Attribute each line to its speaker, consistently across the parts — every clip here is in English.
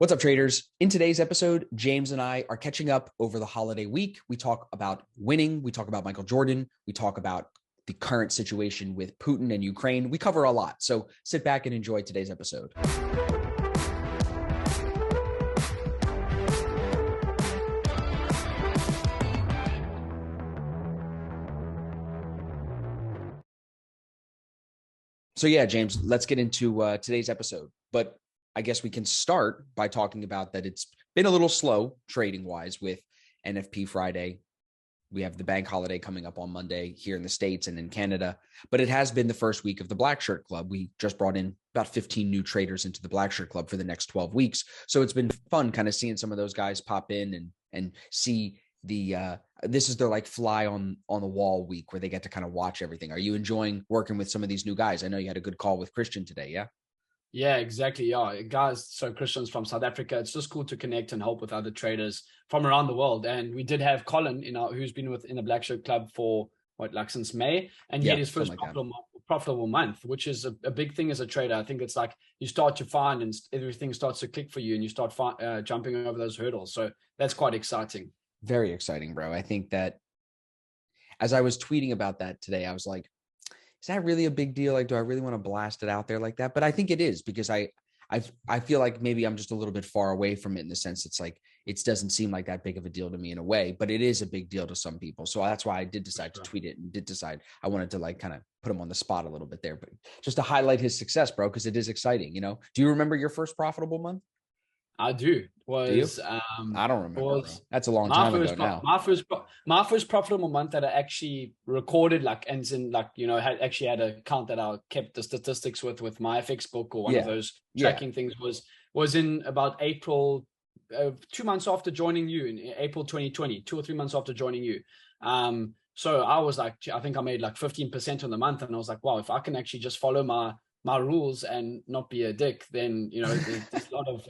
Speaker 1: What's up, traders? In today's episode, James and I are catching up over the holiday week. We talk about winning. We talk about Michael Jordan. We talk about the current situation with Putin and Ukraine. We cover a lot. So sit back and enjoy today's episode. So yeah, James, let's get into today's episode. But I guess we can start by talking about that it's been a little slow trading wise with NFP Friday. We have the bank holiday coming up on Monday here in the States and in Canada, but it has been the first week of the Black Shirt Club. We just brought in about 15 new traders into the Black Shirt Club for the next 12 weeks. So it's been fun kind of seeing some of those guys pop in and see the this is their like fly on the wall week where they get to kind of watch everything. Are you enjoying working with some of these new guys? I know you had a good call with Christian today. Yeah.
Speaker 2: Yeah, exactly. Yeah, guys. So Christian's from South Africa. It's just cool to connect and help with other traders from around the world. And we did have Colin, who's been in the Black Shirt Club for since May, and he had his first profitable month, which is a big thing as a trader. I think it's like you start to find and everything starts to click for you, and you start jumping over those hurdles. So that's quite exciting.
Speaker 1: Very exciting, bro. I think that as I was tweeting about that today, I was like, is that really a big deal? Like, do I really want to blast it out there like that? But I think it is, because I feel like maybe I'm just a little bit far away from it in the sense it's like, it doesn't seem like that big of a deal to me in a way, but it is a big deal to some people. So that's why I did decide to tweet it and did decide I wanted to like kind of put him on the spot a little bit there, but just to highlight his success, bro, because it is exciting. Do you remember your first profitable month?
Speaker 2: I do.
Speaker 1: I don't remember. That's a long time ago now.
Speaker 2: My first profitable month that I actually recorded, had an account that I kept the statistics with my FX book or one of those tracking things was in about April, 2 months after joining you in April 2020, 2 or 3 months after joining you. So I was like, I think I made like 15% on the month, and I was like, wow, if I can actually just follow my rules and not be a dick, then there's a lot of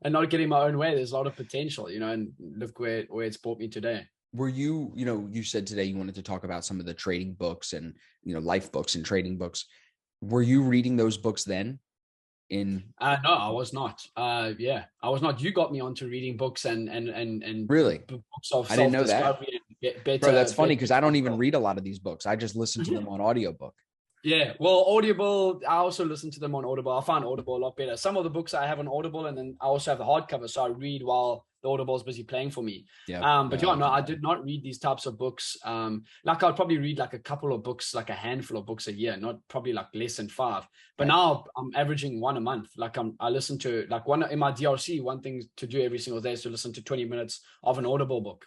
Speaker 2: and not getting my own way, there's a lot of potential, and look where it's brought me today.
Speaker 1: Were you you said today you wanted to talk about some of the trading books and life books and trading books. Were you reading those books then? No,
Speaker 2: I was not. I was not. You got me onto reading books and
Speaker 1: really
Speaker 2: books of
Speaker 1: I didn't know that.
Speaker 2: Better,
Speaker 1: bro, that's funny because I don't even read a lot of these books. I just listen to them on audiobook.
Speaker 2: Yeah, well, Audible, I also listen to them on Audible. I find Audible a lot better. Some of the books I have on Audible, and then I also have the hardcover, so I read while the Audible is busy playing for me. I did not read these types of books. Like I'd probably read like a couple of books, like a handful of books a year, not probably like less than 5. But now I'm averaging one a month. Like I listen to like one in my DRC. One thing to do every single day is to listen to 20 minutes of an Audible book.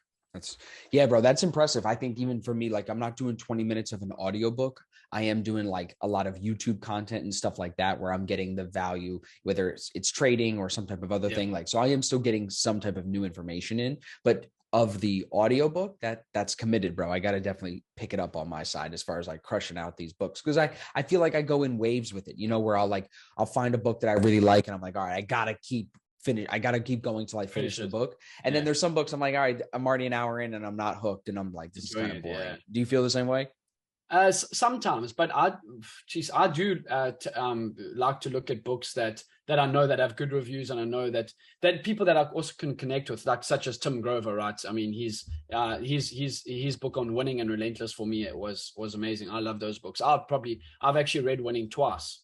Speaker 1: Bro, that's impressive. I think even for me, like I'm not doing 20 minutes of an audiobook. I am doing like a lot of YouTube content and stuff like that, where I'm getting the value, whether it's trading or some type of other thing. Like, so I am still getting some type of new information in, but of the audiobook, that's committed, bro. I got to definitely pick it up on my side as far as like crushing out these books. Cause I feel like I go in waves with it, where I'll find a book that I really like. And I'm like, all right, I got to keep going till I finish the book. And then there's some books I'm like, all right, I'm already an hour in and I'm not hooked. And I'm like, this is kind of boring. Yeah. Do you feel the same way?
Speaker 2: Sometimes, but I do like to look at books that I know that have good reviews, and I know that people that I also can connect with, like such as Tim Grover, right? I mean, his book on Winning and Relentless for me, it was amazing. I love those books. I've actually read Winning twice.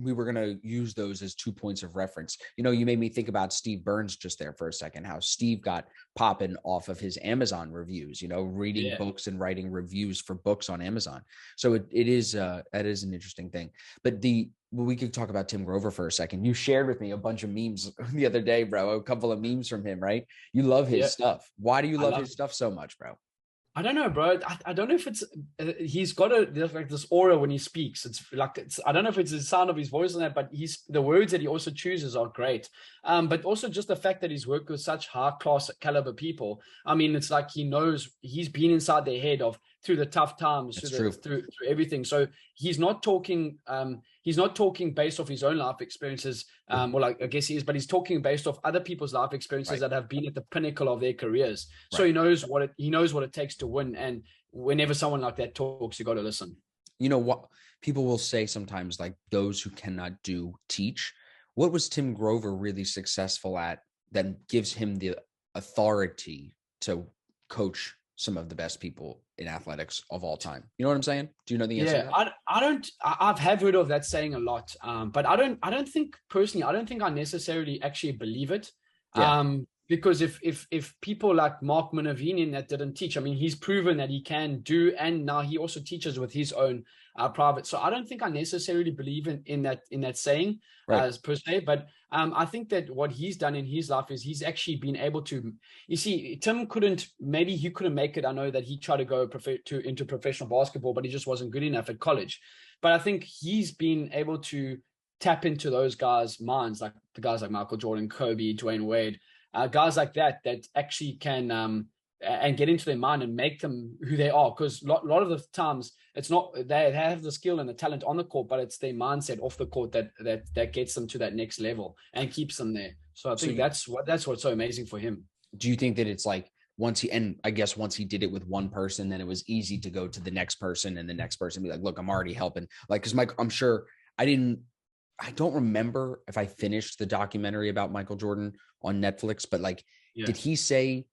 Speaker 1: We were going to use those as 2 points of reference. You made me think about Steve Burns just there for a second, how Steve got popping off of his Amazon reviews, reading books and writing reviews for books on Amazon. So that is an interesting thing. But we could talk about Tim Grover for a second. You shared with me a bunch of memes the other day, bro, a couple of memes from him, right? You love his stuff. Why do you love his stuff so much, bro?
Speaker 2: I don't know, bro. I don't know if it's he's got like this aura when he speaks. I don't know if it's the sound of his voice on that, but the words that he also chooses are great. But also just the fact that he's worked with such high class caliber people. I mean, it's like he's been inside their head through the tough times, through everything. So he's not talking based off his own life experiences. Well, I guess he is, but he's talking based off other people's life experiences that have been at the pinnacle of their careers. So he knows what it takes to win. And whenever someone like that talks, you got to listen.
Speaker 1: What people will say sometimes, like those who cannot teach what was Tim Grover really successful at that gives him the authority to coach some of the best people in athletics of all time? You know what I'm saying? Do you know the answer to that?
Speaker 2: I don't. I've heard of that saying a lot, but I don't think personally. I don't think I necessarily actually believe it.
Speaker 1: Yeah.
Speaker 2: Because if people like Mark Minervinian that didn't teach, I mean, he's proven that he can do, and now he also teaches with his own private. So I don't think I necessarily believe in that saying
Speaker 1: Right.
Speaker 2: per se, but I think that what he's done in his life is he's actually been able to. You see, Tim maybe he couldn't make it. I know that he tried to go into professional basketball, but he just wasn't good enough at college. But I think he's been able to tap into those guys' minds, like the guys like Michael Jordan, Kobe, Dwayne Wade. Guys like that actually can and get into their mind and make them who they are. Because a lot of the times it's not they have the skill and the talent on the court, but it's their mindset off the court that gets them to that next level and keeps them there. So I think that's what's so amazing for him.
Speaker 1: Do you think that it's like once he did it with one person, then it was easy to go to the next person and the next person be like, look, I'm already helping. Like, because Mike, I'm sure I don't remember if I finished the documentary about Michael Jordan on Netflix, but like, did he say,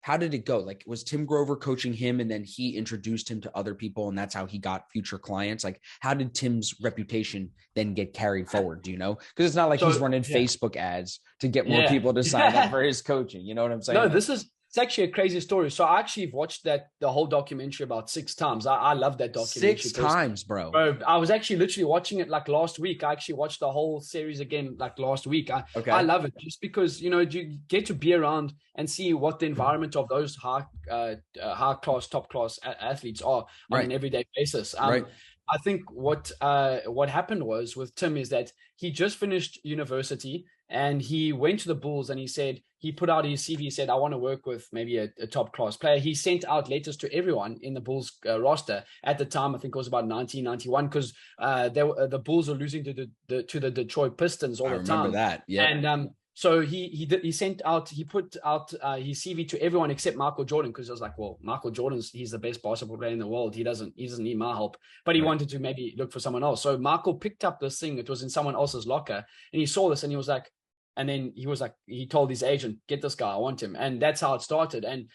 Speaker 1: how did it go? Like, was Tim Grover coaching him and then he introduced him to other people and that's how he got future clients? Like, how did Tim's reputation then get carried forward? Do you know? Because it's not like he's running Facebook ads to get more people to sign up for his coaching. You know what I'm saying?
Speaker 2: No, it's actually a crazy story. So I actually watched the whole documentary about 6 times. I love that documentary.
Speaker 1: 6 times, bro.
Speaker 2: I was actually literally watching it like last week. I actually watched the whole series again like last week. I love it just because, you get to be around and see what the environment of those high class, top class athletes are on an everyday basis. I think what happened was with Tim is that he just finished university and he went to the Bulls and he put out his CV, said, I want to work with maybe a top class player. He sent out letters to everyone in the Bulls roster at the time. I think it was about 1991 because the Bulls were losing to the Detroit Pistons all the time. I remember
Speaker 1: that. Yeah.
Speaker 2: And so he put out his CV to everyone except Michael Jordan because I was like, well, Michael he's the best basketball player in the world. He doesn't need my help, but he wanted to maybe look for someone else. So Michael picked up this thing. It was in someone else's locker and he saw this and he was like, and then he told his agent, get this guy, I want him. And that's how it started. And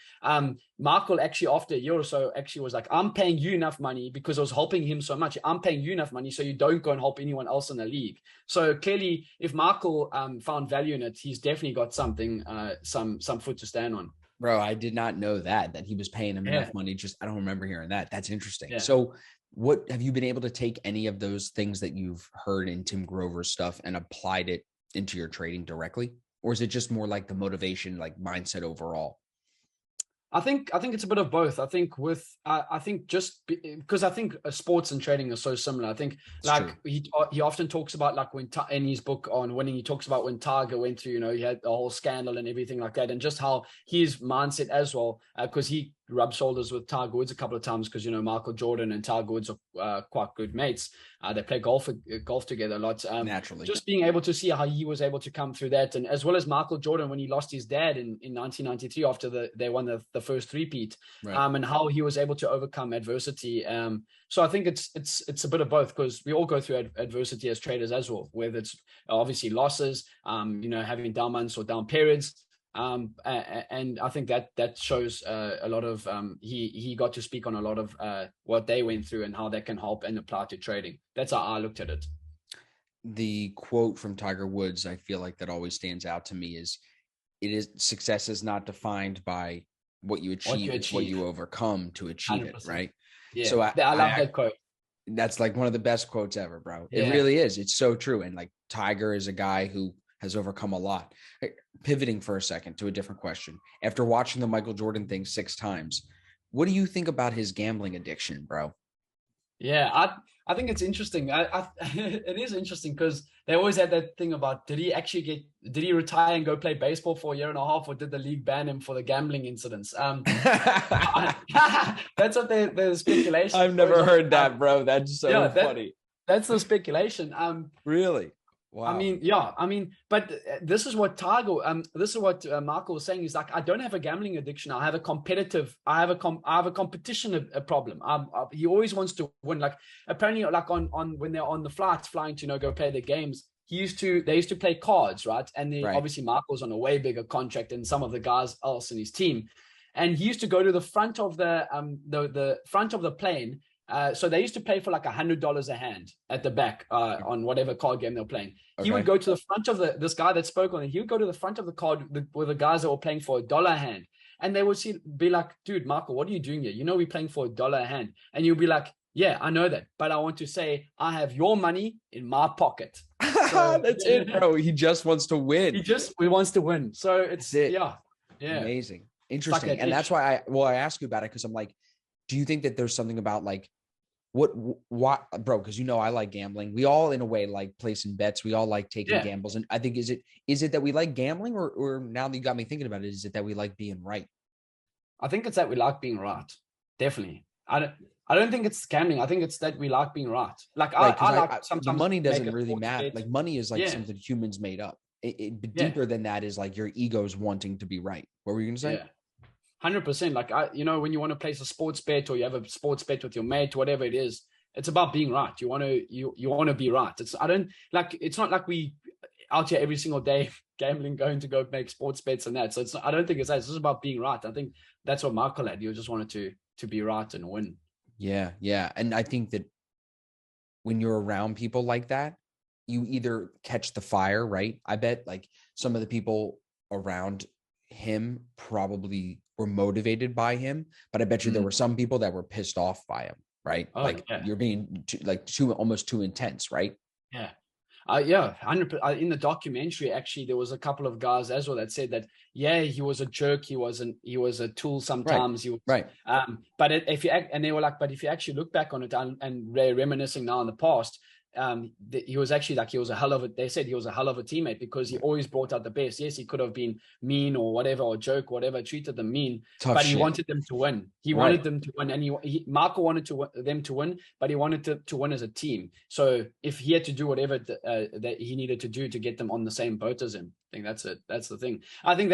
Speaker 2: Michael actually after a year or so actually was like, I'm paying you enough money because I was helping him so much. I'm paying you enough money so you don't go and help anyone else in the league. So clearly if Michael found value in it, he's definitely got something, some foot to stand on.
Speaker 1: Bro, I did not know that he was paying him enough money. I don't remember hearing that. That's interesting. Yeah. So what have you been able to take any of those things that you've heard in Tim Grover's stuff and applied it into your trading directly? Or is it just more like the motivation, like mindset overall?
Speaker 2: I think it's a bit of both. I think just because I think sports and trading are so similar. I think he often talks about like when in his book on winning, he talks about when Tiger went through, he had the whole scandal and everything like that, and just how his mindset as well, because he rubbed shoulders with Tiger Woods a couple of times because Michael Jordan and Tiger Woods are quite good mates. They play golf together a lot.
Speaker 1: Naturally,
Speaker 2: just being able to see how he was able to come through that, and as well as Michael Jordan when he lost his dad in 1993 after they won the first three-peat, and how he was able to overcome adversity. So I think it's a bit of both because we all go through adversity as traders as well, whether it's obviously losses, having down months or down periods. And I think that shows a lot of he got to speak on a lot of what they went through and how that can help and apply to trading. That's how I looked at it.
Speaker 1: The quote from Tiger Woods, I feel like that always stands out to me is success is not defined by what you achieve, it's what you overcome to achieve 100%. It, right?
Speaker 2: Yeah. So I love that quote.
Speaker 1: That's like one of the best quotes ever, bro. Yeah. It really is. It's so true. And like Tiger is a guy who has overcome a lot. Pivoting for a second to a different question. After watching the Michael Jordan thing 6 times, what do you think about his gambling addiction, bro?
Speaker 2: Yeah, I think it's interesting. It is interesting because they always had that thing about did he retire and go play baseball for a year and a half, or did the league ban him for the gambling incidents? That's what the speculation.
Speaker 1: I've never heard that, bro. That's so funny.
Speaker 2: That's the speculation.
Speaker 1: Really? Wow.
Speaker 2: But this is what Michael was saying is like, I don't have a gambling addiction. I have a competition problem. He always wants to win. Like apparently like on when they're on the flights flying to, go play their games, they used to play cards, right? And
Speaker 1: Right.
Speaker 2: obviously Michael's on a way bigger contract than some of the guys else in his team. And he used to go to the front of the front of the plane. So they used to play for like $100 a hand at the back on whatever card game they're playing. He would
Speaker 1: Okay.
Speaker 2: go to the front of this guy that spoke on it. He would go to the front of the card with the guys that were playing for $1 a hand. And they would be like, dude, Michael, what are you doing here? You know, we're playing for $1 a hand. And you'll be like, yeah, I know that. But I want to say, I have your money in my pocket. So
Speaker 1: That's it, bro. He just wants to win.
Speaker 2: He wants to win. So it's
Speaker 1: it.
Speaker 2: yeah.
Speaker 1: Amazing. Interesting.
Speaker 2: Like
Speaker 1: and that's why I ask you about it, because I'm like, do you think that there's something about like what bro, because I like gambling. We all in a way like placing bets. We all like taking gambles. And I think is it that we like gambling, or now that you got me thinking about it, is it that we like being right?
Speaker 2: I think it's that we like being right. Definitely. I don't think it's gambling. I think it's that we like being right. Like right, I like sometimes
Speaker 1: the money doesn't really matter. Like money is like something humans made up. Deeper than that is like your ego's wanting to be right. What were you gonna say?
Speaker 2: Yeah. 100%. Like when you want to place a sports bet, or you have a sports bet with your mate, whatever it is, it's about being right. You want to be right. It's not like we out here every single day gambling, going to go make sports bets and that. So I don't think it's that. It's just about being right. I think that's what Michael had. You just wanted to be right and win.
Speaker 1: Yeah. And I think that when you're around people like that, you either catch the fire, right? I bet like some of the people around him probably were motivated by him, but I bet you there were some people that were pissed off by him, right? You're being almost too intense, right?
Speaker 2: Yeah. 100%. In the documentary, actually, there was a couple of guys as well that said that, he was a jerk. He was a tool sometimes.
Speaker 1: Right.
Speaker 2: But they were like, but if you actually look back on it and reminiscing now in the past, he was actually like, they said he was a hell of a teammate, because he always brought out the best. Yes, he could have been mean or whatever, or joke, whatever, treated them mean, but he wanted them to win. He wanted them to win. And Marco wanted them to win, but he wanted to win as a team. So if he had to do whatever that he needed to do to get them on the same boat as him, I think that's it. That's the thing. I think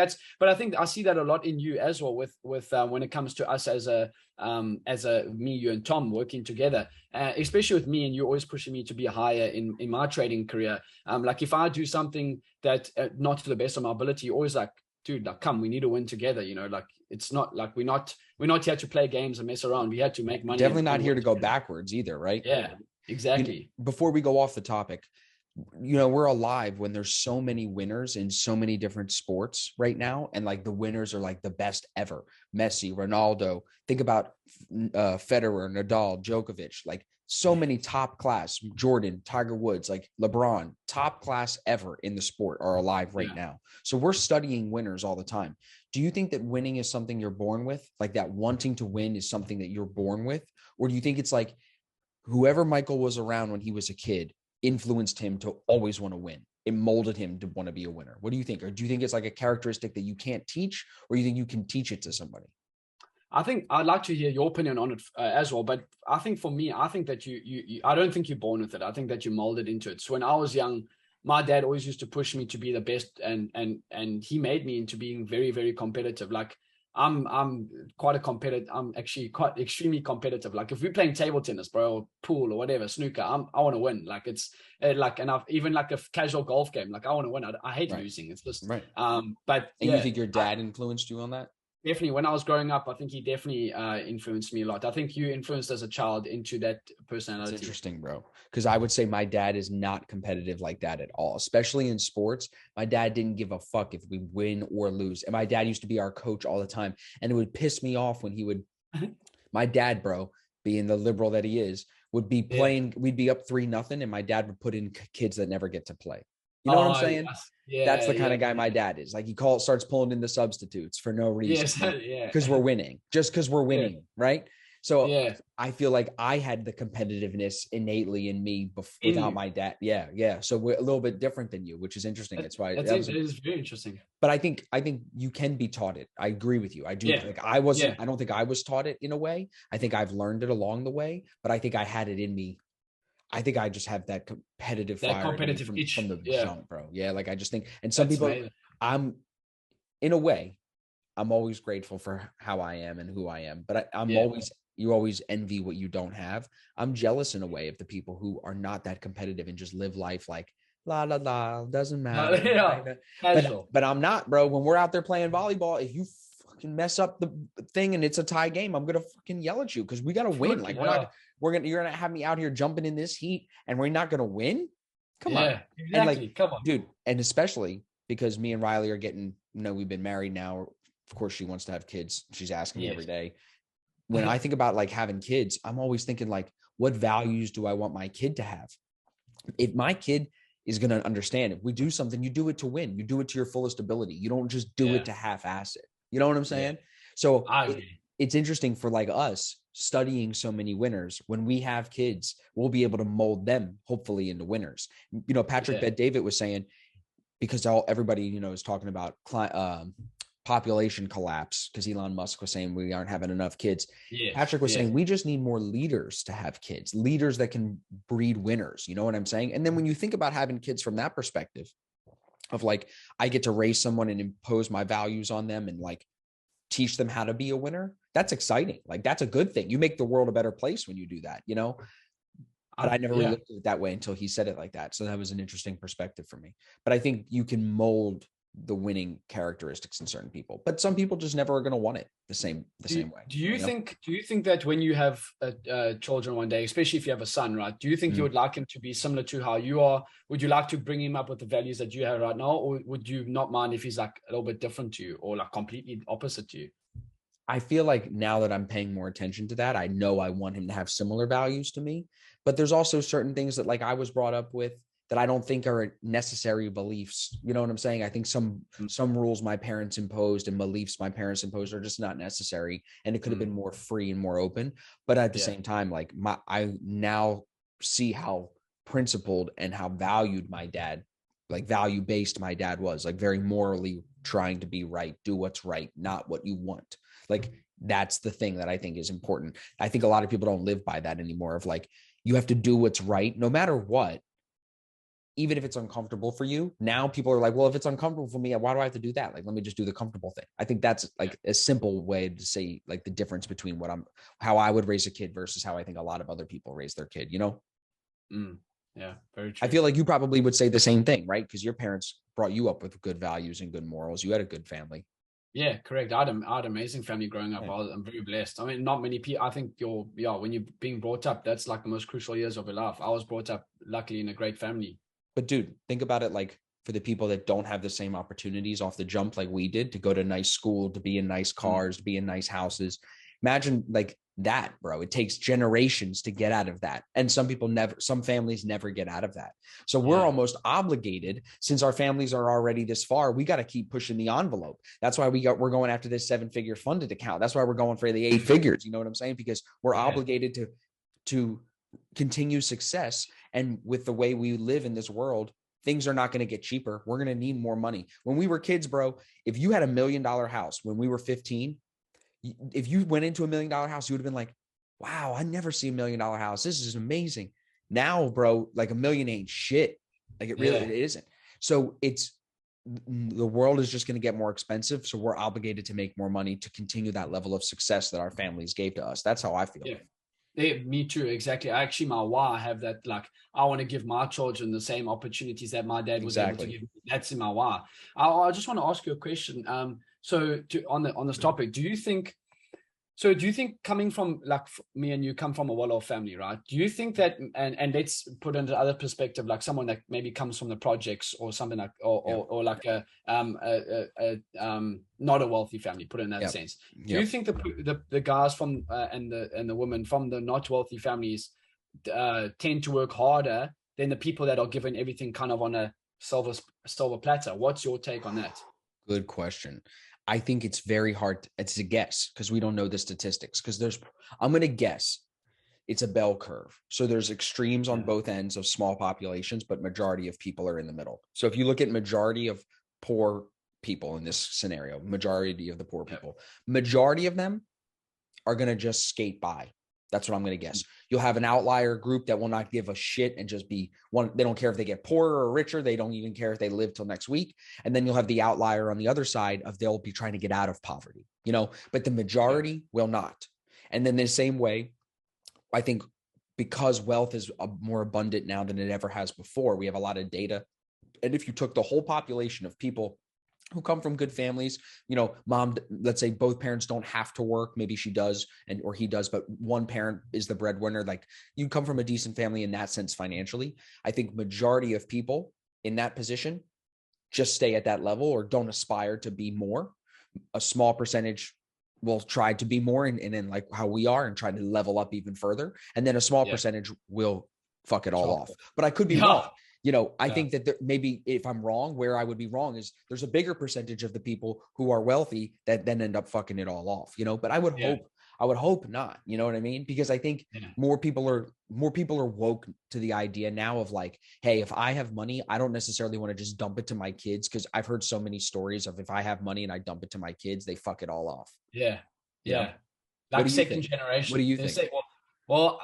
Speaker 2: I see that a lot in you as well with when it comes to us as me, you and Tom working together, especially with me, and you're always pushing me to be higher in my trading career. Like if I do something that not to the best of my ability, you're always like, dude, like, come, we need to win together. Like it's not like we're not here to play games and mess around. We had to make money.
Speaker 1: Definitely not here to go backwards either, right?
Speaker 2: Yeah, exactly.
Speaker 1: Before we go off the topic, we're alive when there's so many winners in so many different sports right now. And like the winners are like the best ever. Messi, Ronaldo, think about Federer, Nadal, Djokovic, like so many top class, Jordan, Tiger Woods, like LeBron, top class ever in the sport are alive right now. So we're studying winners all the time. Do you think that winning is something you're born with? Like that wanting to win is something that you're born with? Or do you think it's like whoever Michael was around when he was a kid influenced him to always want to win? It molded him to want to be a winner. What do you think? Or do you think it's like a characteristic that you can't teach, or you think you can teach it to somebody?
Speaker 2: I think I'd like to hear your opinion on it as well. But I think for me, I think that I don't think you're born with it. I think that you molded into it. So when I was young, my dad always used to push me to be the best, and he made me into being very, very competitive. Like I'm quite a competitive. I'm actually quite extremely competitive. Like if we're playing table tennis, bro, or pool or whatever, snooker, I want to win. Like it's and I've even like a casual golf game. Like I want to win. I hate losing. It's just
Speaker 1: right.
Speaker 2: But
Speaker 1: you think your dad influenced you on that?
Speaker 2: Definitely. When I was growing up, I think he definitely influenced me a lot. I think you influenced as a child into that personality.
Speaker 1: That's interesting, bro. Because I would say my dad is not competitive like that at all, especially in sports. My dad didn't give a fuck if we win or lose. And my dad used to be our coach all the time. And it would piss me off when he would, my dad, bro, being the liberal that he is, would be playing, we'd be up 3-0, and my dad would put in kids that never get to play. You know what I'm saying?
Speaker 2: Yes. Yeah,
Speaker 1: that's the kind of guy my dad is. Like starts pulling in the substitutes for no reason. Because we're winning. Just because we're winning, right? So I feel like I had the competitiveness innately in me without my dad. Yeah. So we're a little bit different than you, which is interesting. That's why
Speaker 2: it is very interesting.
Speaker 1: But I think you can be taught it. I agree with you. I do. Like I wasn't. I don't think I was taught it in a way. I think I've learned it along the way. But I think I had it in me. I think I just have that competitive fire from the jump, bro. Yeah, like I just think, and some people, amazing. In a way, I'm always grateful for how I am and who I am. But you always envy what you don't have. I'm jealous in a way of the people who are not that competitive and just live life like la la la, doesn't
Speaker 2: No,
Speaker 1: matter.
Speaker 2: yeah, casual.
Speaker 1: But I'm not, bro. When we're out there playing volleyball, if you fucking mess up the thing and it's a tie game, I'm gonna fucking yell at you because we gotta win. Like
Speaker 2: Yeah,
Speaker 1: you're gonna have me out here jumping in this heat and we're not gonna win. Come on.
Speaker 2: yeah,
Speaker 1: And like,
Speaker 2: exactly. Come on.
Speaker 1: dude, and especially because me and Riley are getting, we've been married now. Of course, she wants to have kids. She's asking me every day. When I think about like having kids, I'm always thinking like, what values do I want my kid to have? If my kid is going to understand, if we do something, you do it to win, you do it to your fullest ability. You don't just do it to half-ass it. You know what I'm saying? So it's interesting for like us studying so many winners. When we have kids, we'll be able to mold them hopefully into winners. Patrick Bet David was saying, because everybody, is talking about population collapse because Elon Musk was saying we aren't having enough kids. Patrick was saying we just need more leaders to have kids, leaders that can breed winners. You know what I'm saying? And then when you think about having kids from that perspective of like, I get to raise someone and impose my values on them and like teach them how to be a winner. That's exciting. Like that's a good thing. You make the world a better place when you do that, But I never really looked at it that way until he said it like that. So that was an interesting perspective for me. But I think you can mold the winning characteristics in certain people, but some people just never are going to want it the same way.
Speaker 2: Do you think that when you have children one day, especially if you have a son, right? Do you think you would like him to be similar to how you are? Would you like to bring him up with the values that you have right now? Or would you not mind if he's like a little bit different to you or like completely opposite to you?
Speaker 1: I feel like now that I'm paying more attention to that, I know I want him to have similar values to me, but there's also certain things that like I was brought up with that I don't think are necessary beliefs. You know what I'm saying? I think some rules my parents imposed and beliefs my parents imposed are just not necessary. And it could have been more free and more open. But at the same time, like I now see how principled and how valued my dad, like value-based my dad was, like very morally trying to be right, do what's right, not what you want. Like that's the thing that I think is important. I think a lot of people don't live by that anymore of like, you have to do what's right, no matter what, even if it's uncomfortable for you. Now people are like, well, if it's uncomfortable for me, why do I have to do that? Like, let me just do the comfortable thing. I think that's like a simple way to say like the difference between how I would raise a kid versus how I think a lot of other people raise their kid,
Speaker 2: Yeah, very true.
Speaker 1: I feel like you probably would say the same thing, right? Because your parents brought you up with good values and good morals. You had a good family.
Speaker 2: Yeah, correct. I had amazing family growing up. I'm very blessed. I mean, not many people. I think when you're being brought up, that's like the most crucial years of your life. I was brought up luckily in a great family.
Speaker 1: But dude, think about it like for the people that don't have the same opportunities off the jump like we did, to go to nice school, to be in nice cars, to be in nice houses. Imagine like that, bro. It takes generations to get out of that. And some families never get out of that. So we're almost obligated, since our families are already this far, we got to keep pushing the envelope. That's why we're going after this 7-figure funded account. That's why we're going for the 8 figures. You know what I'm saying? Because we're obligated to continue success. And with the way we live in this world, things are not going to get cheaper. We're going to need more money. When we were kids, bro, if you had $1 million house when we were 15, if you went into $1 million house, you would have been like, wow, I never see $1 million house. This is amazing. Now, bro, like $1 million ain't shit. Like it really it isn't. So the world is just going to get more expensive. So we're obligated to make more money to continue that level of success that our families gave to us. That's how I feel.
Speaker 2: Yeah, me too. Exactly. Actually, my why, I have that. Like, I want to give my children the same opportunities that my dad was able to give. That's in my why. I just want to ask you a question. So on this topic, do you think coming from like me and you come from a well-off family, right? Do you think that, and let's put into other perspective, like someone that maybe comes from the projects or something like, or like not a wealthy family, put it in that sense. Do you think the guys from and the women from the not wealthy families tend to work harder than the people that are given everything kind of on a silver platter? What's your take on that?
Speaker 1: Good question. I think it's very hard. It's a guess because we don't know the statistics, because I'm going to guess it's a bell curve. So there's extremes on both ends of small populations, but majority of people are in the middle. So if you look at majority of poor people in this scenario, majority of the poor people, majority of them are going to just skate by. That's what I'm going to guess. You'll have an outlier group that will not give a shit and just be one. They don't care if they get poorer or richer. They don't even care if they live till next week. And then you'll have the outlier on the other side of they'll be trying to get out of poverty, but the majority will not. And then the same way, I think because wealth is more abundant now than it ever has before. We have a lot of data. And if you took the whole population of people who come from good families, mom, let's say both parents don't have to work. Maybe she does or he does, but one parent is the breadwinner. Like, you come from a decent family in that sense financially. I think majority of people in that position just stay at that level or don't aspire to be more. A small percentage will try to be more and then like how we are and try to level up even further. And then a small percentage will fuck it all off. But I could be wrong. I think that maybe if I'm wrong, where I would be wrong is there's a bigger percentage of the people who are wealthy that then end up fucking it all off, but I would hope not, you know what I mean? Because I think more people are woke to the idea now of like, hey, if I have money, I don't necessarily want to just dump it to my kids. Cause I've heard so many stories of if I have money and I dump it to my kids, they fuck it all off.
Speaker 2: Yeah.
Speaker 1: Like
Speaker 2: second generation.
Speaker 1: What do you think?
Speaker 2: Say, well,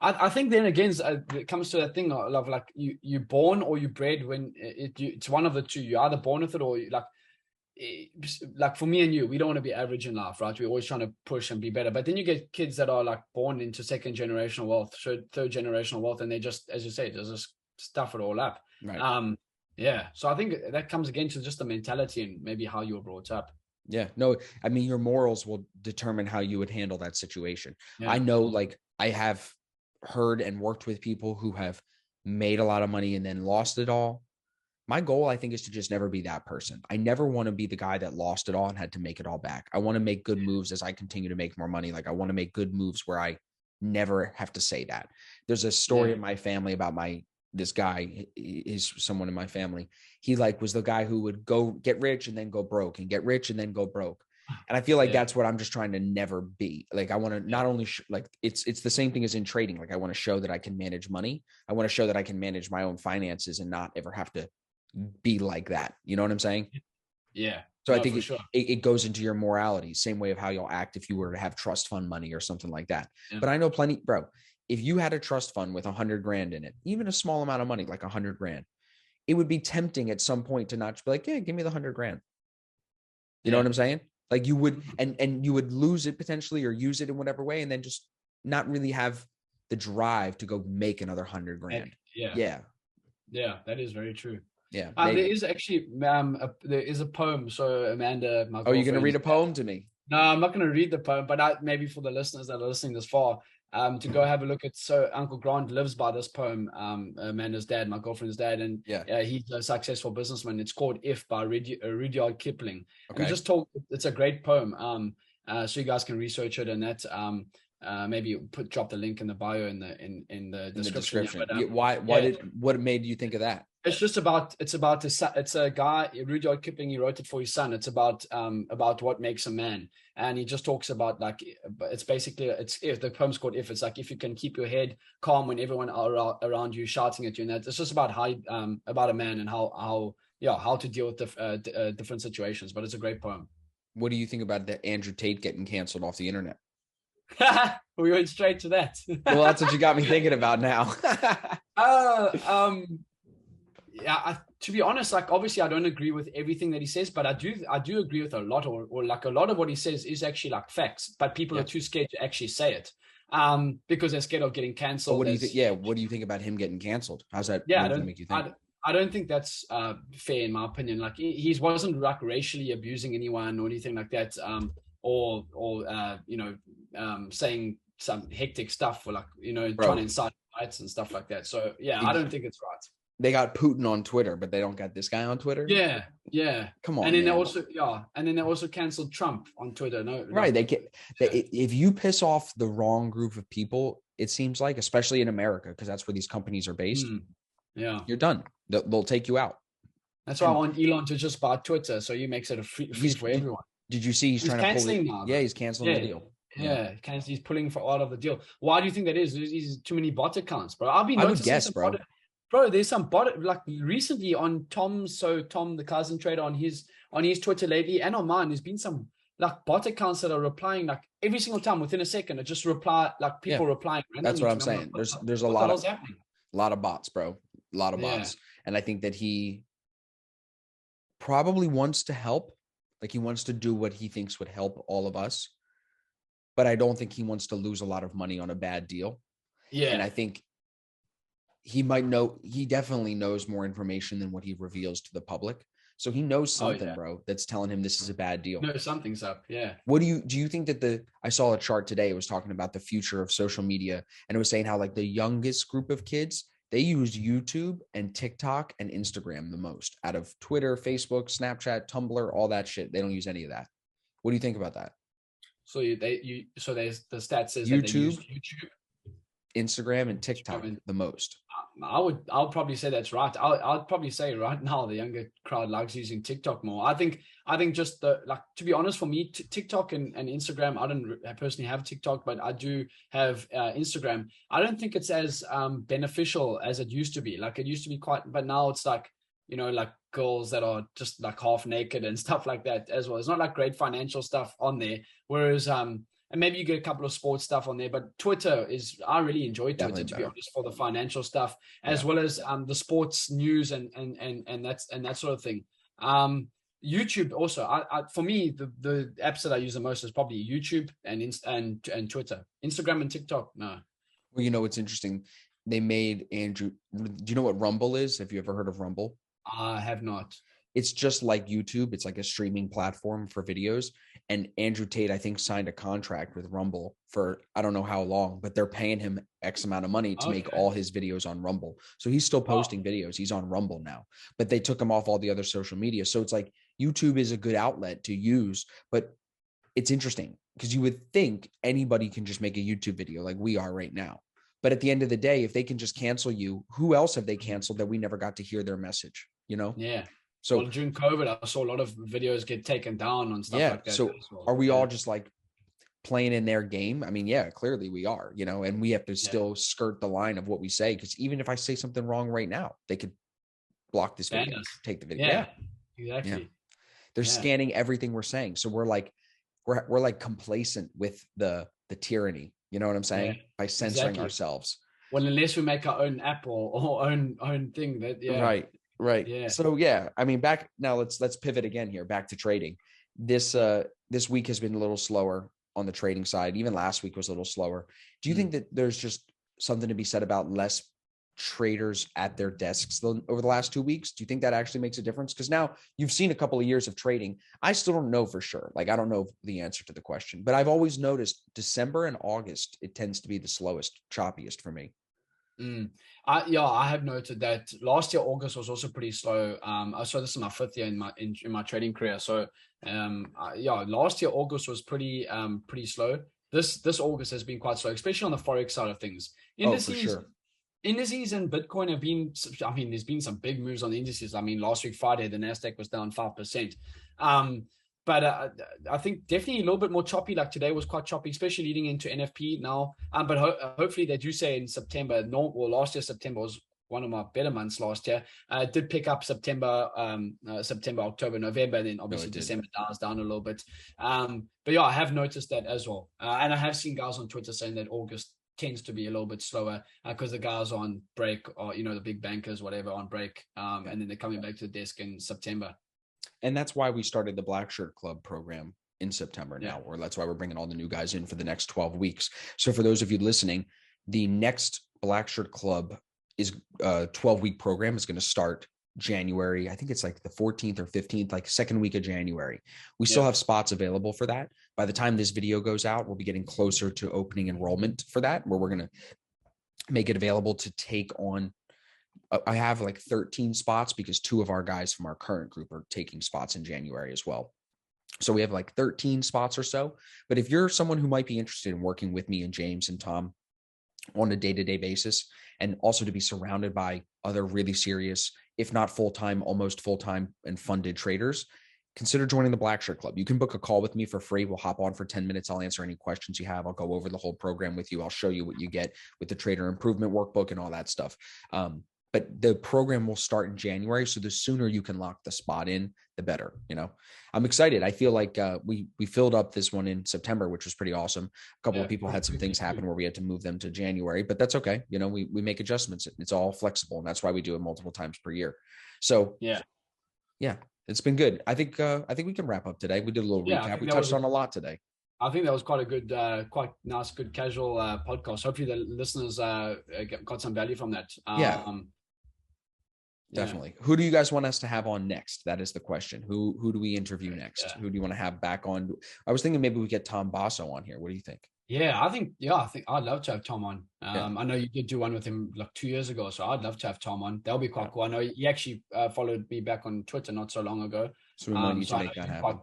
Speaker 2: I think then again, it comes to that thing of like you born or you bred when it's one of the two. You're either born with it or like for me and you, we don't want to be average in life, right? We're always trying to push and be better. But then you get kids that are like born into second generational wealth, third generational wealth, and they just, as you say, they just stuff it all up.
Speaker 1: Right.
Speaker 2: So I think that comes again to just the mentality and maybe how you were brought up.
Speaker 1: Yeah, no, I mean, your morals will determine how you would handle that situation. I know, like, I have heard and worked with people who have made a lot of money and then lost it all. My goal, I think, is to just never be that person. I never want to be the guy that lost it all and had to make it all back. I want to make good moves as I continue to make more money. Like, I want to make good moves where I never have to say that. There's a story in my family about this guy is someone in my family. He was the guy who would go get rich and then go broke and get rich and then go broke. And I feel like that's what I'm just trying to never be. Like, I want to not only it's the same thing as in trading. Like, I want to show that I can manage money. I want to show that I can manage my own finances and not ever have to be like that. You know what I'm saying?
Speaker 2: Yeah.
Speaker 1: So I think it goes into your morality, same way of how you'll act if you were to have trust fund money or something like that. Yeah. But I know plenty, bro, if you had a trust fund with 100 grand in it, even a small amount of money, like 100 grand, it would be tempting at some point to not just be like, yeah, give me the 100 grand. You know what I'm saying? Like, you would, and you would lose it potentially or use it in whatever way, and then just not really have the drive to go make another 100 grand.
Speaker 2: Yeah, that is very true.
Speaker 1: Yeah.
Speaker 2: There is actually, there is a poem. So Amanda, my
Speaker 1: you're going to read a poem to me?
Speaker 2: No, I'm not going to read the poem, but maybe for the listeners that are listening this far, to go have a look at. So Uncle Grant lives by this poem, Amanda's dad, my girlfriend's dad, and he's a successful businessman. It's called "If" by Rudyard Kipling. Okay. And it's a great poem. So you guys can research it, and that maybe drop the link in the bio in the description.
Speaker 1: What made you think of that?
Speaker 2: It's a guy, Rudyard Kipling, he wrote it for his son. It's about what makes a man. And he just talks about, like, it's basically, if the poem's called "If," it's like, if you can keep your head calm when everyone around you shouting at you. And that it's just about about a man and how to deal with different situations. But it's a great poem.
Speaker 1: What do you think about that Andrew Tate getting canceled off the internet?
Speaker 2: We went straight to that.
Speaker 1: Well, that's what you got me thinking about now.
Speaker 2: To be honest, like, obviously I don't agree with everything that he says, but I do agree with a lot, or like a lot of what he says is actually like facts, but people are too scared to actually say it, because they're scared of getting canceled.
Speaker 1: What do you think? What do you think about him getting canceled? How's that? Make you think?
Speaker 2: I don't think that's fair, in my opinion. Like, he wasn't like racially abusing anyone or anything like that, or saying some hectic stuff, or, like, trying to incite fights and stuff like that. So I don't think it's right.
Speaker 1: They got Putin on Twitter, but they don't got this guy on Twitter.
Speaker 2: Yeah.
Speaker 1: Come on.
Speaker 2: And then they also canceled Trump on Twitter.
Speaker 1: Right. If you piss off the wrong group of people, it seems like, especially in America, because that's where these companies are based. You're done. They'll take you out.
Speaker 2: That's why I want Elon to just buy Twitter, so he makes it a free for everyone.
Speaker 1: Did you see he's trying to pull it?
Speaker 2: Now.
Speaker 1: Yeah, he's canceling the deal.
Speaker 2: Yeah, he's pulling out of the deal. Why do you think that is? There's too many bot accounts, bro. I would guess, bro. Bro, there's some bot, like, recently on Tom, the cousin trader, on his Twitter lately, and on mine, there's been some, like, bot accounts that are replying, like, every single time within a second. It just replying.
Speaker 1: That's what I'm saying. There's a lot of bots, bro. A lot of bots. And I think that he probably wants to help. Like, he wants to do what he thinks would help all of us. But I don't think he wants to lose a lot of money on a bad deal.
Speaker 2: Yeah.
Speaker 1: And I think he definitely knows more information than what he reveals to the public. So he knows something, bro, that's telling him this is a bad deal.
Speaker 2: No, something's up. Yeah.
Speaker 1: What do you think that I saw a chart today, it was talking about the future of social media, and it was saying how like the youngest group of kids, they use YouTube and TikTok and Instagram the most out of Twitter, Facebook, Snapchat, Tumblr, all that shit. They don't use any of that. What do you think about that?
Speaker 2: So there's the stat says that they
Speaker 1: YouTube,
Speaker 2: use YouTube,
Speaker 1: Instagram, and TikTok the most.
Speaker 2: I'll probably say that's right. I'll probably say right now the younger crowd likes using TikTok more. I think just to be honest, for me, TikTok and Instagram, I don't personally have TikTok, but I do have Instagram. I don't think it's as beneficial as it used to be. Like it used to be quite, but now it's like, you know, like girls that are just like half naked and stuff like that as well. It's not like great financial stuff on there. Whereas and maybe you get a couple of sports stuff on there, but Twitter I really enjoy Twitter, to be honest, for the financial stuff, as well as the sports news and that sort of thing. YouTube also, for me, the apps that I use the most is probably YouTube and Twitter. Instagram and TikTok, no.
Speaker 1: Well, you know, it's interesting. They made Andrew, do you know what Rumble is? Have you ever heard of Rumble?
Speaker 2: I have not.
Speaker 1: It's just like YouTube. It's like a streaming platform for videos. And Andrew Tate, I think, signed a contract with Rumble for I don't know how long, but they're paying him X amount of money to make all his videos on Rumble. So he's still posting videos. He's on Rumble now, but they took him off all the other social media. So it's like YouTube is a good outlet to use, but it's interesting because you would think anybody can just make a YouTube video like we are right now. But at the end of the day, if they can just cancel you, who else have they canceled that we never got to hear their message, you know?
Speaker 2: Yeah.
Speaker 1: So
Speaker 2: during COVID, I saw a lot of videos get taken down and stuff like that.
Speaker 1: So are we all just like playing in their game? I mean, yeah, clearly we are, you know, and we have to still skirt the line of what we say. Because even if I say something wrong right now, they could block this video, take the video.
Speaker 2: Yeah, exactly.
Speaker 1: Yeah. They're scanning everything we're saying. So we're like complacent with the tyranny. You know what I'm saying? By censoring ourselves.
Speaker 2: Well, unless we make our own app or own thing that,
Speaker 1: Right. Yeah. So I mean, back now, let's pivot again here, back to trading. This week has been a little slower on the trading side. Even last week was a little slower. Do you think that there's just something to be said about less traders at their desks over the last 2 weeks? Do you think that actually makes a difference? Because now you've seen a couple of years of trading. I still don't know for sure. Like, I don't know the answer to the question, but I've always noticed December and August, it tends to be the slowest, choppiest for me.
Speaker 2: I have noted that last year August was also pretty slow. So this is my 5th year in my trading career. So last year August was pretty slow. This August has been quite slow, especially on the forex side of things. Indices and Bitcoin have been, I mean, there's been some big moves on the indices. I mean, last week Friday the Nasdaq was down 5%. But I think definitely a little bit more choppy. Like today was quite choppy, especially leading into NFP now. But hopefully they do say in September. Last year September was one of my better months last year. It did pick up September, October, November, and then obviously December dies down a little bit. But I have noticed that as well. And I have seen guys on Twitter saying that August tends to be a little bit slower because the guys are on break, or the big bankers, whatever, on break, and then they're coming back to the desk in September.
Speaker 1: And that's why we started the Black Shirt Club program in September now, or that's why we're bringing all the new guys in for the next 12 weeks. So for those of you listening, the next Black Shirt Club is a 12-week program. It's going to start January. I think it's like the 14th or 15th, like second week of January. We still have spots available for that. By the time this video goes out, we'll be getting closer to opening enrollment for that, where we're going to make it available to take on. I have like 13 spots because 2 of our guys from our current group are taking spots in January as well. So we have like 13 spots or so. But if you're someone who might be interested in working with me and James and Tom on a day-to-day basis, and also to be surrounded by other really serious, if not full-time, almost full-time and funded traders, consider joining the Black Shirt Club. You can book a call with me for free. We'll hop on for 10 minutes. I'll answer any questions you have. I'll go over the whole program with you. I'll show you what you get with the trader improvement workbook and all that stuff. But the program will start in January. So the sooner you can lock the spot in, the better. I'm excited. I feel like we filled up this one in September, which was pretty awesome. A couple of people had some things happen where we had to move them to January, but that's okay. We make adjustments. It's all flexible, and that's why we do it multiple times per year. So yeah, it's been good. I think we can wrap up today. We did a little recap. We touched on a lot today.
Speaker 2: I think that was quite a good, quite nice, good casual podcast. Hopefully the listeners got some value from that.
Speaker 1: Yeah,
Speaker 2: Yeah.
Speaker 1: definitely. Who do you guys want us to have on next? That is the question. Who do we interview next?
Speaker 2: Yeah.
Speaker 1: Who do you want to have back on? I was thinking maybe we get Tom Basso on here. What do you think?
Speaker 2: I think I'd love to have Tom on.
Speaker 1: Yeah.
Speaker 2: I know you did do one with him like 2 years ago, so I'd love to have Tom on. That'll be quite cool. I know he actually followed me back on Twitter not so long ago.
Speaker 1: So we might need to make that happen.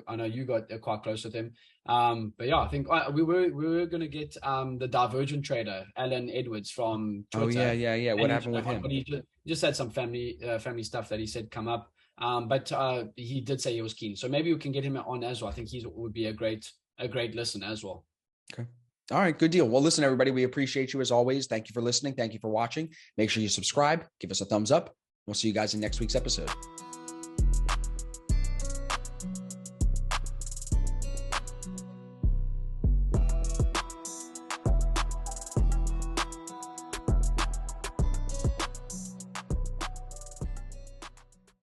Speaker 2: I know you got quite close with him. But yeah, I think we were going to get the Divergent trader Alan Edwards from Twitter.
Speaker 1: Oh yeah. What happened with him?
Speaker 2: But he just had some family stuff that he said come up. But he did say he was keen, so maybe we can get him on as well. I think he would be a great listen as well.
Speaker 1: Okay. All right. Good deal. Well, listen, everybody, we appreciate you as always. Thank you for listening. Thank you for watching. Make sure you subscribe, give us a thumbs up. We'll see you guys in next week's episode.